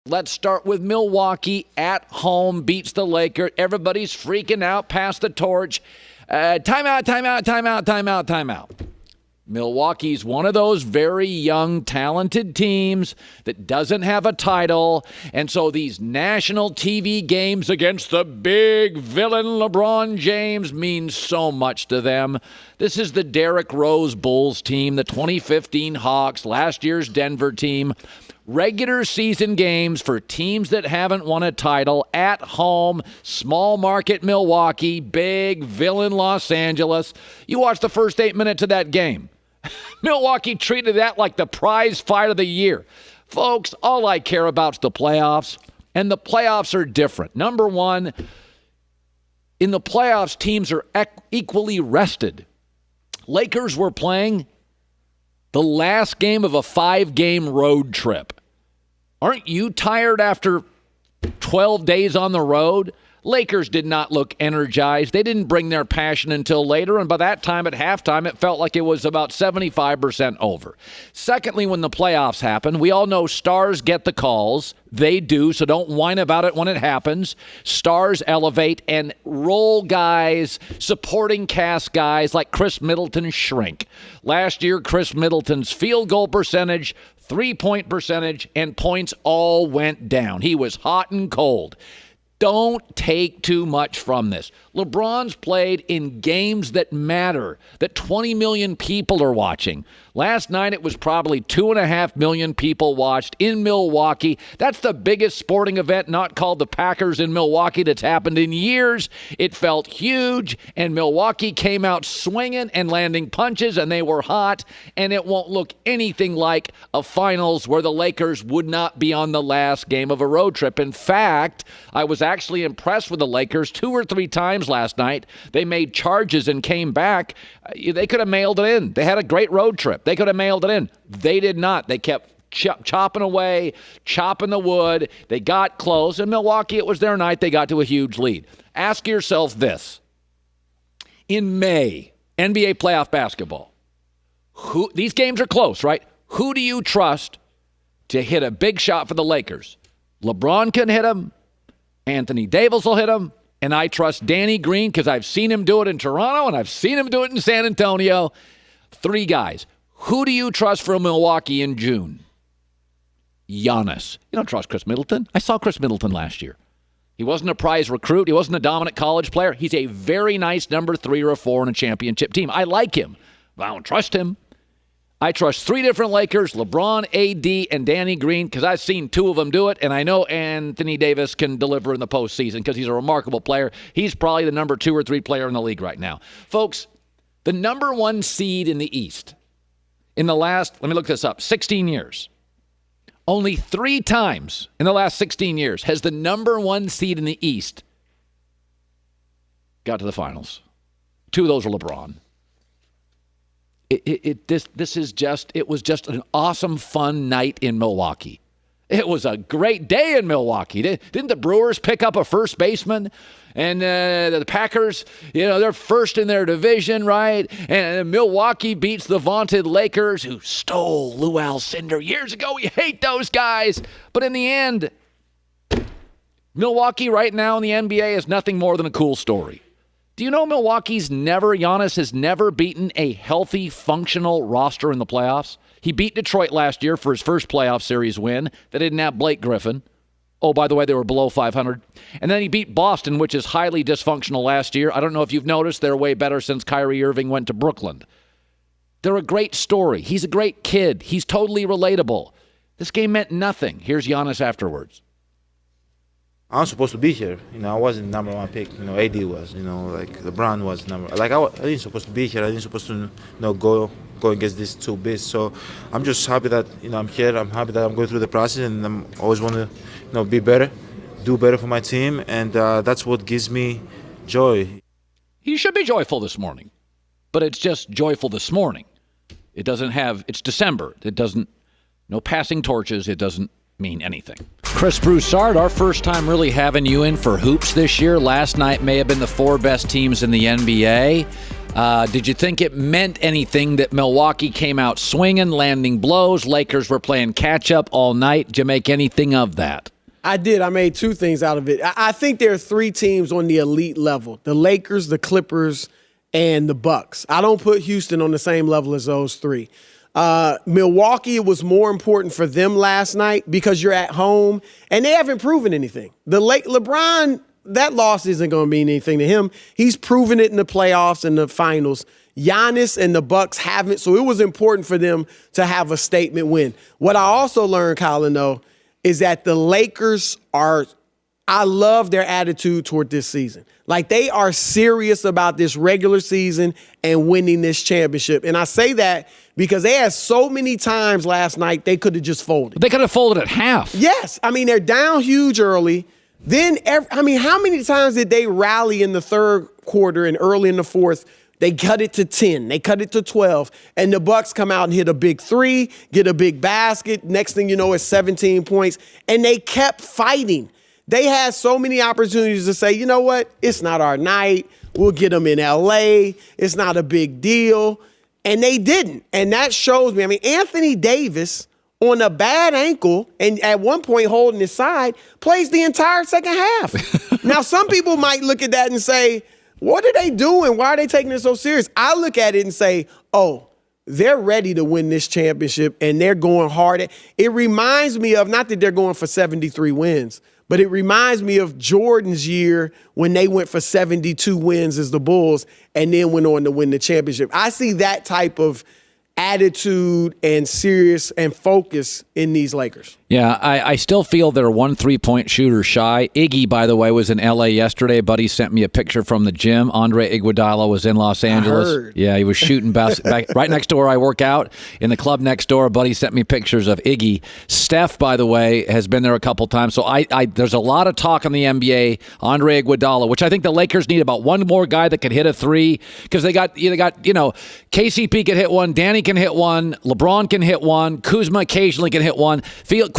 Let's start with Milwaukee at home, beats the Lakers. Everybody's freaking out, pass the torch. Timeout. Milwaukee's one of those very young, talented teams that doesn't have a title. And so these national TV games against the big villain LeBron James mean so much to them. This is the Derrick Rose Bulls team, the 2015 Hawks, last year's Denver team. Regular season games for teams that haven't won a title at home, small market Milwaukee, big villain Los Angeles. You watch the first 8 minutes of that game. Milwaukee treated that like the prize fight of the year. Folks, all I care about is the playoffs, and the playoffs are different. Number one, in the playoffs, teams are equally rested. Lakers were playing the last game of a 5-game road trip. Aren't you tired after 12 days on the road? Lakers did not look energized. They didn't bring their passion until later, and by that time at halftime, it felt like it was about 75% over. Secondly, when the playoffs happen, we all know stars get the calls. They do, so don't whine about it when it happens. Stars elevate, and role guys, supporting cast guys like Chris Middleton shrink. Last year, Chris Middleton's field goal percentage, three-point percentage, and points all went down. He was hot and cold. Don't take too much from this. LeBron's played in games that matter, that 20 million people are watching. Last night, it was probably 2.5 million people watched in Milwaukee. That's the biggest sporting event not called the Packers in Milwaukee that's happened in years. It felt huge, and Milwaukee came out swinging and landing punches, and they were hot, and it won't look anything like a finals where the Lakers would not be on the last game of a road trip. In fact, I was actually impressed with the Lakers 2 or 3 times last night. They made charges and came back. They could have mailed it in. They had a great road trip. They could have mailed it in. They did not. They kept chopping away, chopping the wood. They got close. In Milwaukee, it was their night. They got to a huge lead. Ask yourself this. In May, NBA playoff basketball, these games are close, right? Who do you trust to hit a big shot for the Lakers? LeBron can hit them. Anthony Davis will hit him. And I trust Danny Green because I've seen him do it in Toronto and I've seen him do it in San Antonio. 3 guys. Who do you trust for Milwaukee in June? Giannis. You don't trust Chris Middleton? I saw Chris Middleton last year. He wasn't a prize recruit. He wasn't a dominant college player. He's a very nice number 3 or 4 in a championship team. I like him, but I don't trust him. I trust 3 different Lakers, LeBron, AD, and Danny Green, because I've seen 2 of them do it, and I know Anthony Davis can deliver in the postseason because he's a remarkable player. He's probably the number 2 or 3 player in the league right now. Folks, the number 1 seed in the East in the last, let me look this up, 16 years. Only 3 times in the last 16 years has the number 1 seed in the East got to the finals. 2 of those are LeBron. It was just an awesome, fun night in Milwaukee. It was a great day in Milwaukee. Didn't the Brewers pick up a first baseman? And the Packers, they're first in their division, right? And Milwaukee beats the vaunted Lakers, who stole Lou Alcindor years ago. We hate those guys. But in the end, Milwaukee right now in the NBA is nothing more than a cool story. Do you know Giannis has never beaten a healthy, functional roster in the playoffs? He beat Detroit last year for his first playoff series win. They didn't have Blake Griffin. Oh, by the way, they were below 500. And then he beat Boston, which is highly dysfunctional last year. I don't know if you've noticed, they're way better since Kyrie Irving went to Brooklyn. They're a great story. He's a great kid. He's totally relatable. This game meant nothing. Here's Giannis afterwards. I was supposed to be here. I wasn't number 1 pick. AD was. Like LeBron was number. Like I didn't supposed to be here. I didn't supposed to, go against these 2 bigs. So I'm just happy that I'm here. I'm happy that I'm going through the process, and I'm always want to be better, do better for my team, and that's what gives me joy. You should be joyful this morning, but it's just joyful this morning. It doesn't have. It's December. It doesn't. No passing torches. It doesn't mean anything. Chris Broussard, our first time really having you in for hoops this year. Last night may have been the 4 best teams in the NBA. Did you think it meant anything that Milwaukee came out swinging, landing blows? Lakers were playing catch-up all night. Did you make anything of that? I did. I made two things out of it. I think there are three teams on the elite level: the Lakers, the Clippers, and the Bucks. I don't put Houston on the same level as those three. Milwaukee, it was more important for them last night because you're at home, and they haven't proven anything. LeBron, that loss isn't going to mean anything to him. He's proven it in the playoffs and the finals. Giannis and the Bucks haven't, so it was important for them to have a statement win. What I also learned, Colin, though, is that the Lakers I love their attitude toward this season. Like, they are serious about this regular season and winning this championship. And I say that because they had so many times last night they could have just folded. They could have folded at half. Yes. I mean, they're down huge early. Then, how many times did they rally in the third quarter and early in the fourth? They cut it to 10. They cut it to 12. And the Bucks come out and hit a big three, get a big basket. Next thing you know, it's 17 points. And they kept fighting. They had so many opportunities to say, you know what? It's not our night. We'll get them in L.A. It's not a big deal. And they didn't. And that shows me. I mean, Anthony Davis, on a bad ankle and at one point holding his side, plays the entire second half. Now, some people might look at that and say, what are they doing? Why are they taking it so serious? I look at it and say, oh, they're ready to win this championship and they're going hard. It reminds me of, not that they're going for 73 wins, but it reminds me of Jordan's year when they went for 72 wins as the Bulls and then went on to win the championship. I see that type of attitude and serious and focus in these Lakers. Yeah, I still feel they're 1 3-point shooter shy. Iggy, by the way, was in L.A. yesterday. A buddy sent me a picture from the gym. Andre Iguodala was in Los Angeles. I heard. Yeah, he was shooting back right next to where I work out. In the club next door, a buddy sent me pictures of Iggy. Steph, by the way, has been there a couple times. So there's a lot of talk in the NBA. Andre Iguodala, which I think the Lakers need about one more guy that could hit a three, because they got KCP can hit one, Danny can hit one, LeBron can hit one, Kuzma occasionally can hit one.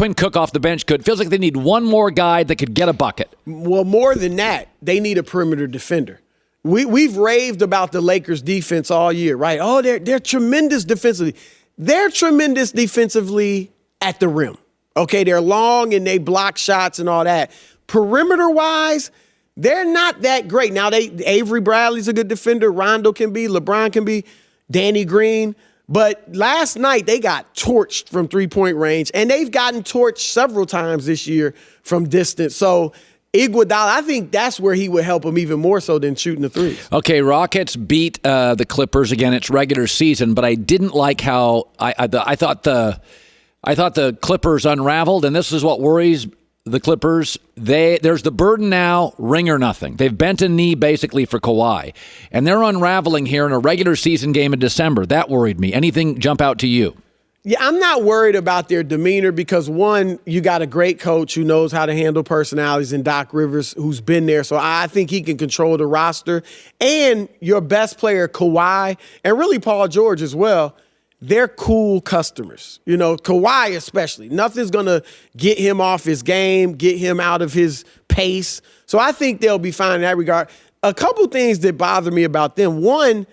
Quinn Cook off the bench could. Feels like they need one more guy that could get a bucket. Well, more than that, they need a perimeter defender. We've raved about the Lakers' defense all year, right? Oh, they're tremendous defensively. They're tremendous defensively at the rim. Okay, they're long and they block shots and all that. Perimeter-wise, they're not that great. Now, Avery Bradley's a good defender. Rondo can be. LeBron can be. Danny Green. But last night, they got torched from three-point range, and they've gotten torched several times this year from distance. So Iguodala, I think that's where he would help them even more so than shooting the threes. Okay, Rockets beat the Clippers again. It's regular season, but I didn't like how I thought the Clippers unraveled, and this is what worries the Clippers. There's the burden now, ring or nothing. They've bent a knee basically for Kawhi, and they're unraveling here in a regular season game in December. That worried me. Anything jump out to you? Yeah, I'm not worried about their demeanor because, one, you got a great coach who knows how to handle personalities in Doc Rivers, who's been there. So I think he can control the roster. And your best player, Kawhi, and really Paul George as well, they're cool customers. You know, Kawhi especially. Nothing's going to get him off his game, get him out of his pace. So I think they'll be fine in that regard. A couple things that bother me about them. One,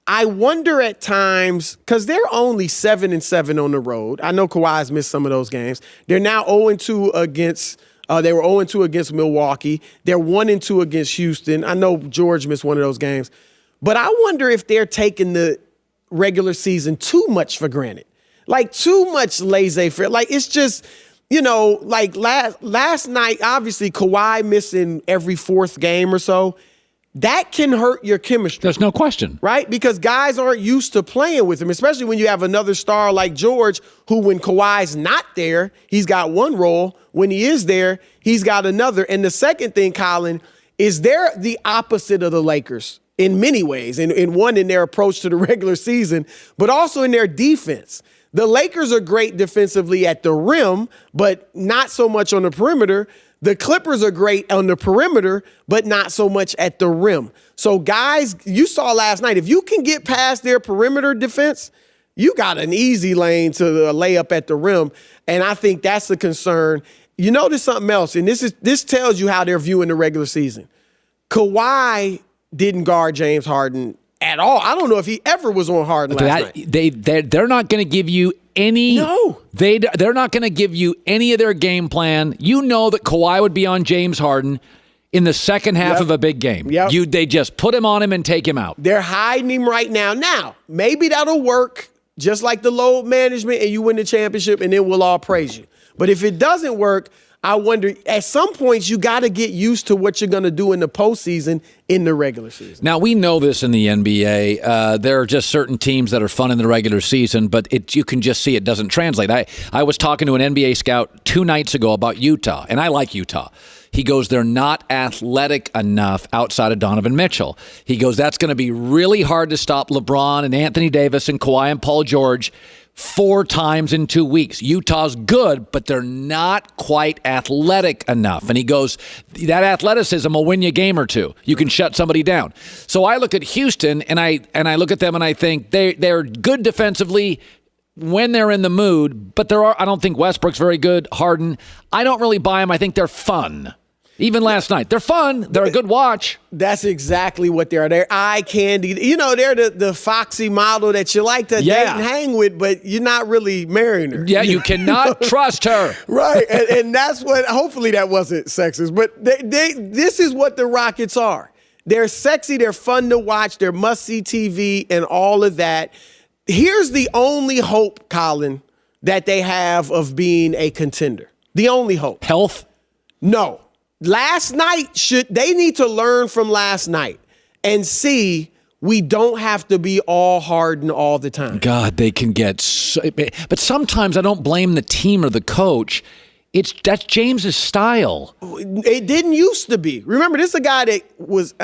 I wonder at times, because they're only 7-7 on the road. I know Kawhi's missed some of those games. They're now 0-2 against they were 0-2 against Milwaukee. They're 1-2 against Houston. I know George missed one of those games. But I wonder if they're taking the regular season too much for granted. Like, too much laissez-faire. Like, it's just, like last night, obviously Kawhi missing every fourth game or so. That can hurt your chemistry. There's no question. Right? Because guys aren't used to playing with him, especially when you have another star like George, who when Kawhi's not there, he's got one role. When he is there, he's got another. And the second thing, Colin, is they're the opposite of the Lakers in many ways. In one, in their approach to the regular season, but also in their defense. The Lakers are great defensively at the rim, but not so much on the perimeter. The Clippers are great on the perimeter, but not so much at the rim. So, guys, you saw last night, if you can get past their perimeter defense, you got an easy lane to lay up at the rim, and I think that's a concern. You notice something else, and this tells you how they're viewing the regular season. Kawhi didn't guard James Harden at all. I don't know if he ever was on Harden last night. They're not going to give you any. No. They're not going to give you any of their game plan. You know that Kawhi would be on James Harden in the second half of a big game. They just put him on him and take him out. They're hiding him right now. Now, maybe that'll work just like the load management and you win the championship and then we'll all praise you. But if it doesn't work, I wonder, at some points, you got to get used to what you're going to do in the postseason in the regular season. Now, we know this in the NBA. There are just certain teams that are fun in the regular season, but you can just see it doesn't translate. I was talking to an NBA scout 2 nights ago about Utah, and I like Utah. He goes, they're not athletic enough outside of Donovan Mitchell. He goes, that's going to be really hard to stop LeBron and Anthony Davis and Kawhi and Paul George 4 times in 2 weeks. Utah's good, but they're not quite athletic enough. And he goes, that athleticism will win you a game or two. You can shut somebody down. So I look at Houston, and I look at them, and I think they're good defensively when they're in the mood, but I don't think Westbrook's very good. Harden, I don't really buy them. I think they're fun. Even last night. They're fun. They're a good watch. That's exactly what they are. They're eye candy. They're the foxy model that you like to date and hang with, but you're not really marrying her. Yeah, you cannot trust her. Right. And that's what, hopefully that wasn't sexist, but this is what the Rockets are. They're sexy. They're fun to watch. They're must-see TV and all of that. Here's the only hope, Colin, that they have of being a contender. The only hope. Health? No. Last night, they need to learn from last night and see we don't have to be all Harden all the time. God, they can get but sometimes I don't blame the team or the coach. That's James's style. It didn't used to be. Remember, this is a guy that was,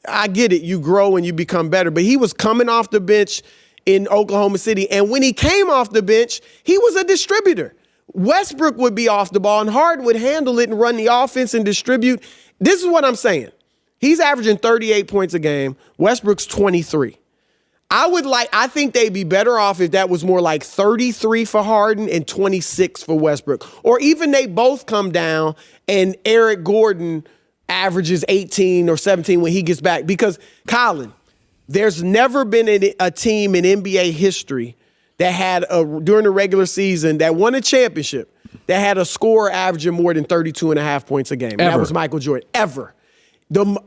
I get it, you grow and you become better, but he was coming off the bench in Oklahoma City, and when he came off the bench, he was a distributor. Westbrook would be off the ball, and Harden would handle it and run the offense and distribute. This is what I'm saying. He's averaging 38 points a game. Westbrook's 23. I think they'd be better off if that was more like 33 for Harden and 26 for Westbrook. Or even they both come down and Eric Gordon averages 18 or 17 when he gets back. Because, Colin, there's never been a team in NBA history that had during the regular season that won a championship that had a scorer averaging more than 32.5 points a game. And that was Michael Jordan. Ever.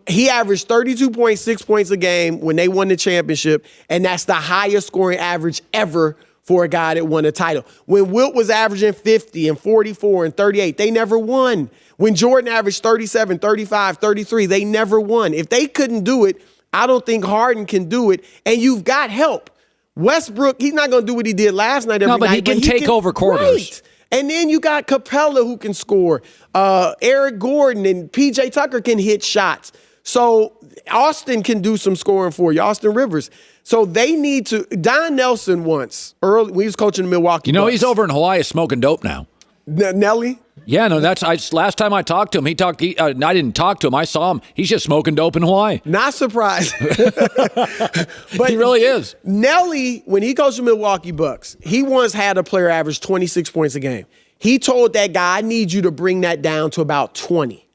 He averaged 32.6 points a game when they won the championship, and that's the highest scoring average ever for a guy that won a title. When Wilt was averaging 50 and 44 and 38, they never won. When Jordan averaged 37, 35, 33, they never won. If they couldn't do it, I don't think Harden can do it, and you've got help. Westbrook, he's not going to do what he did last night every night. No, but he can take over quarters. Right. And then you got Capella who can score. Eric Gordon and P.J. Tucker can hit shots. So Austin can do some scoring for you, Austin Rivers. So they need to. Don Nelson once, early when he was coaching the Milwaukee Bucks. He's over in Hawaii smoking dope now. Nelly? Yeah, no, last time I talked to him, I didn't talk to him, I saw him. He's just smoking dope in Hawaii. Not surprised. But he really is. Nelly, when he coached the Milwaukee Bucks, he once had a player average 26 points a game. He told that guy, I need you to bring that down to about 20.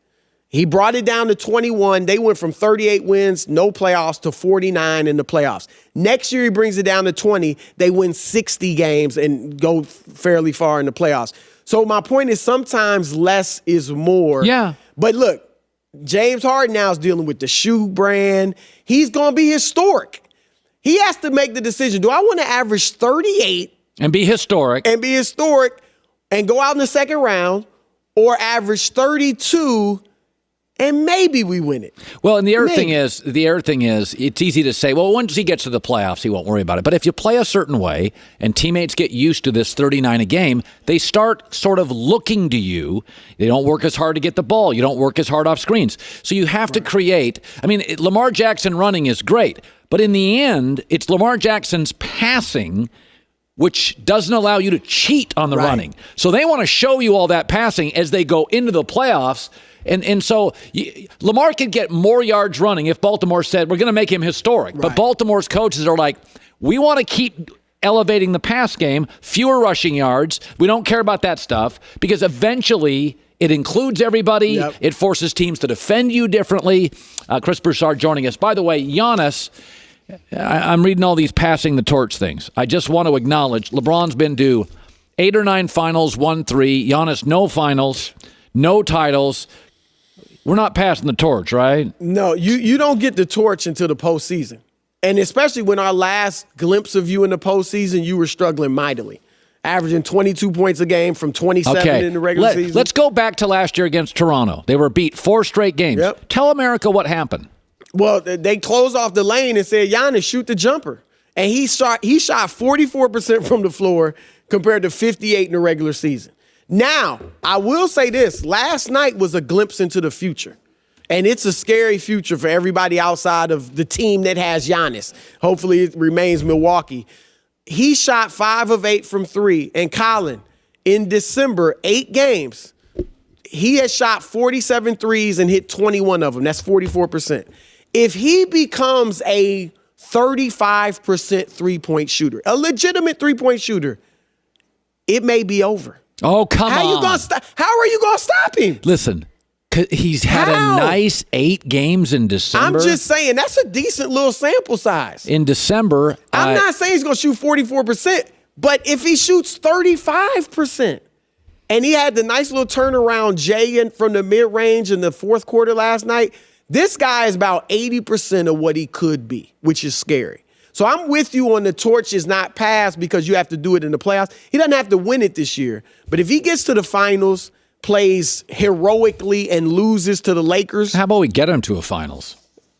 He brought it down to 21. They went from 38 wins, no playoffs, to 49 in the playoffs. Next year, he brings it down to 20. They win 60 games and go fairly far in the playoffs. So my point is sometimes less is more. Yeah. But look, James Harden now is dealing with the shoe brand. He's going to be historic. He has to make the decision. Do I want to average 38 and be historic and go out in the second round, or average 32 and maybe we win it? Well, and the other thing is, it's easy to say, well, once he gets to the playoffs, he won't worry about it. But if you play a certain way and teammates get used to this 39 a game, they start sort of looking to you. They don't work as hard to get the ball. You don't work as hard off screens. So you have to create. I mean, Lamar Jackson running is great, but in the end, it's Lamar Jackson's passing which doesn't allow you to cheat on the running. So they want to show you all that passing as they go into the playoffs. And so Lamar could get more yards running if Baltimore said, we're going to make him historic. But Baltimore's coaches are like, we want to keep elevating the pass game, fewer rushing yards. We don't care about that stuff because eventually it includes everybody. Yep. It forces teams to defend you differently. Chris Broussard joining us. By the way, Giannis I'm reading all these passing the torch things. I just want to acknowledge LeBron's been to 8 or 9 finals, won 3. Giannis, no finals, no titles. We're not passing the torch, right? No, you don't get the torch until the postseason. And especially when our last glimpse of you in the postseason, you were struggling mightily, averaging 22 points a game from 27 in the regular season. Let's go back to last year against Toronto. They were beat 4 straight games. Yep. Tell America what happened. Well, they closed off the lane and said, Giannis, shoot the jumper. And he shot 44% from the floor compared to 58 in the regular season. Now, I will say this. Last night was a glimpse into the future. And it's a scary future for everybody outside of the team that has Giannis. Hopefully it remains Milwaukee. He shot 5 of 8 from 3. And Colin, in December, 8 games, he has shot 47 threes and hit 21 of them. That's 44%. If he becomes a 35% three-point shooter, a legitimate three-point shooter, it may be over. Oh, come on. How are you going to stop him? Listen, he's had a nice 8 games in December. I'm just saying, that's a decent little sample size. In December. I'm not saying he's going to shoot 44%, but if he shoots 35%, and he had the nice little turnaround Jay from the mid-range in the fourth quarter last night, this guy is about 80% of what he could be, which is scary. So I'm with you on the torch is not passed because you have to do it in the playoffs. He doesn't have to win it this year. But if he gets to the finals, plays heroically, and loses to the Lakers. How about we get him to a finals?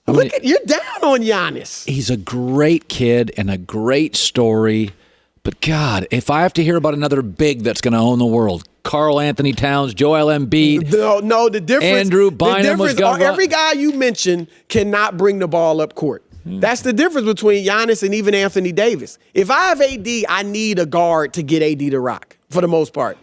You're down on Giannis. He's a great kid and a great story. But God, if I have to hear about another big that's going to own the world, Karl Anthony Towns, Joel Embiid. No, the difference. Andrew Bynum was going. Every guy you mentioned cannot bring the ball up court. That's the difference between Giannis and even Anthony Davis. If I have AD, I need a guard to get AD to rock for the most part.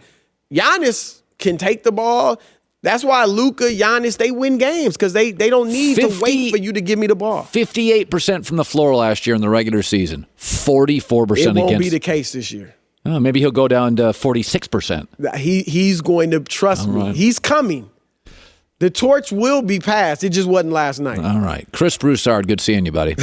Giannis can take the ball. That's why Luka, Giannis, they win games because they don't need to wait for you to give me the ball. 58% from the floor last year in the regular season. 44% against. It won't be the case this year. Oh, maybe he'll go down to 46%. He's going to trust me. Right. He's coming. The torch will be passed. It just wasn't last night. All right. Chris Broussard, good seeing you, buddy.